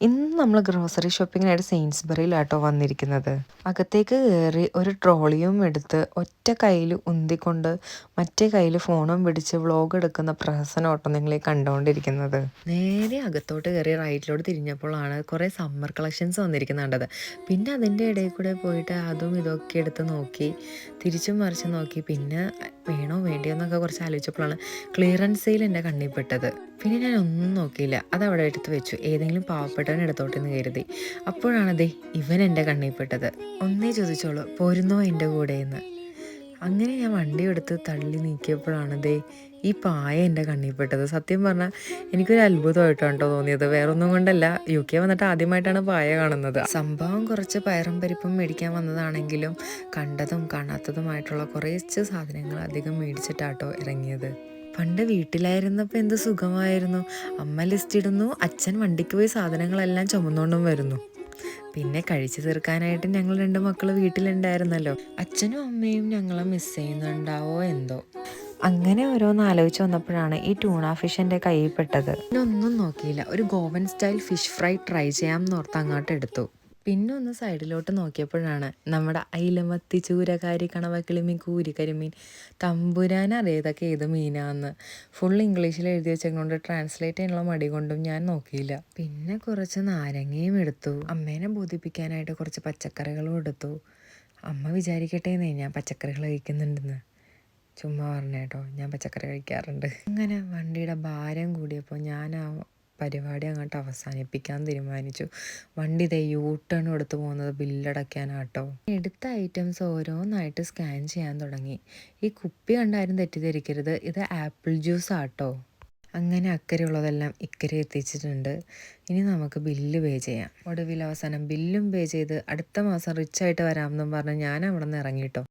ഇന്ന് നമ്മൾ ഗ്രോസറി ഷോപ്പിങ്ങിനായിട്ട് സെയിൻസ്ബറിയിലാട്ടോ വന്നിരിക്കുന്നത്. അകത്തേക്ക് കയറി ഒരു ട്രോളിയും എടുത്ത് ഒറ്റ കയ്യിൽ ഉന്തിക്കൊണ്ട് മറ്റേ കയ്യിൽ ഫോണും പിടിച്ച് വ്ളോഗ് എടുക്കുന്ന പ്രഹസനോട്ടോ നിങ്ങളീ കണ്ടുകൊണ്ടിരിക്കുന്നത്. നേരെ അകത്തോട്ട് കയറി റൈറ്റിലോട്ട് തിരിഞ്ഞപ്പോഴാണ് കുറേ സമ്മർ കളക്ഷൻസ് വന്നിരിക്കുന്നത് കണ്ടത്. പിന്നെ അതിൻ്റെ ഇടയിൽ കൂടെ പോയിട്ട് അതും ഇതൊക്കെ എടുത്ത് നോക്കി, തിരിച്ചും മറിച്ച് നോക്കി, പിന്നെ വേണോ വേണ്ടിയോ എന്നൊക്കെ കുറച്ച് ആലോചിച്ചപ്പോഴാണ് ക്ലിയറൻസ് സെയിൽ എൻ്റെ കണ്ണിൽ പെട്ടത്. പിന്നെ ഞാൻ ഒന്നും നോക്കിയില്ല, അതവിടെ എടുത്ത് വെച്ചു. ഏതെങ്കിലും പാവപ്പെട്ടവൻ എടുത്തോട്ടെന്ന് കരുതി. അപ്പോഴാണതേ ഇവൻ എൻ്റെ കണ്ണിൽ പെട്ടത്. ഒന്നേ ചോദിച്ചോളൂ, പോരുന്നോ എൻ്റെ കൂടെയെന്ന്. അങ്ങനെ ഞാൻ വണ്ടി എടുത്ത് തള്ളി നീക്കിയപ്പോഴാണതേ ഈ പായ എൻ്റെ കണ്ണിൽ പെട്ടത്. സത്യം പറഞ്ഞാൽ എനിക്കൊരു അത്ഭുതമായിട്ടാണ് കേട്ടോ തോന്നിയത്. വേറൊന്നും കൊണ്ടല്ല, UK വന്നിട്ട് ആദ്യമായിട്ടാണ് പായ കാണുന്നത്. സംഭവം കുറച്ച് പയറും പരിപ്പും മേടിക്കാൻ വന്നതാണെങ്കിലും കണ്ടതും കാണാത്തതുമായിട്ടുള്ള കുറച്ച് സാധനങ്ങൾ അധികം മേടിച്ചിട്ടാട്ടോ ഇറങ്ങിയത്. പണ്ട് വീട്ടിലായിരുന്നപ്പോൾ എന്ത് സുഖമായിരുന്നു. അമ്മ ലിസ്റ്റ് ഇടുന്നു, അച്ഛൻ വണ്ടിക്ക് പോയി സാധനങ്ങളെല്ലാം ചുമന്നുകൊണ്ടും വരുന്നു. പിന്നെ കഴിച്ചു തീർക്കാനായിട്ട് ഞങ്ങൾ 2 മക്കൾ വീട്ടിലുണ്ടായിരുന്നല്ലോ. അച്ഛനും അമ്മയും ഞങ്ങളെ മിസ് ചെയ്യുന്നുണ്ടാവോ എന്തോ. അങ്ങനെ ഓരോന്ന് ആലോചിച്ച് വന്നപ്പോഴാണ് ഈ ടൂണ ഫിഷ് എൻ്റെ കയ്യിൽ പെട്ടത്. ഒന്നും നോക്കിയില്ല, ഒരു Goan style fish fry try ചെയ്യാമെന്ന് ഓർത്ത് അങ്ങോട്ട് എടുത്തു. പിന്നെ ഒന്ന് സൈഡിലോട്ട് നോക്കിയപ്പോഴാണ് നമ്മുടെ അയിലമത്തി, ചൂരകാരി, കണവക്കിളിമീൻ, കൂരിക്കരിമീൻ, തമ്പുരാൻ അറിയതൊക്കെ ഏത് മീനാന്ന് ഫുൾ ഇംഗ്ലീഷിൽ എഴുതി വെച്ചതുകൊണ്ട് ട്രാൻസ്ലേറ്റ് ചെയ്യാനുള്ള മടി കൊണ്ടും ഞാൻ നോക്കിയില്ല. പിന്നെ കുറച്ച് നാരങ്ങയും എടുത്തു. അമ്മേനെ ബോധിപ്പിക്കാനായിട്ട് കുറച്ച് പച്ചക്കറികളും എടുത്തു. അമ്മ വിചാരിക്കട്ടേന്നേ ഞാൻ പച്ചക്കറികൾ കഴിക്കുന്നുണ്ടെന്ന്. ചുമ്മാ പറഞ്ഞേട്ടോ, ഞാൻ പച്ചക്കറി കഴിക്കാറുണ്ട്. അങ്ങനെ വണ്ടിയുടെ ഭാരം കൂടിയപ്പോൾ ഞാൻ ആ പരിപാടി അങ്ങോട്ട് അവസാനിപ്പിക്കാൻ തീരുമാനിച്ചു. വണ്ടി ദേ U-ടേൺ എടുത്ത് പോകുന്നത് ബില്ലടയ്ക്കാനാട്ടോ. എടുത്ത ഐറ്റംസ് ഓരോന്നായിട്ട് സ്കാൻ ചെയ്യാൻ തുടങ്ങി. ഈ കുപ്പി കണ്ടാരും തെറ്റിദ്ധരിക്കരുത്, ഇത് ആപ്പിൾ ജ്യൂസ് ആട്ടോ. അങ്ങനെ അക്കരെയുള്ളതെല്ലാം ഇക്കരെ എത്തിച്ചിട്ടുണ്ട്. ഇനി നമുക്ക് ബില്ല് പേ ചെയ്യാം. ഒടുവിൽ അവസാനം ബില്ലും പേ ചെയ്ത് അടുത്ത മാസം റിച്ചായിട്ട് വരാമെന്നും പറഞ്ഞ് ഞാൻ അവിടെ നിന്ന് ഇറങ്ങിട്ടോ.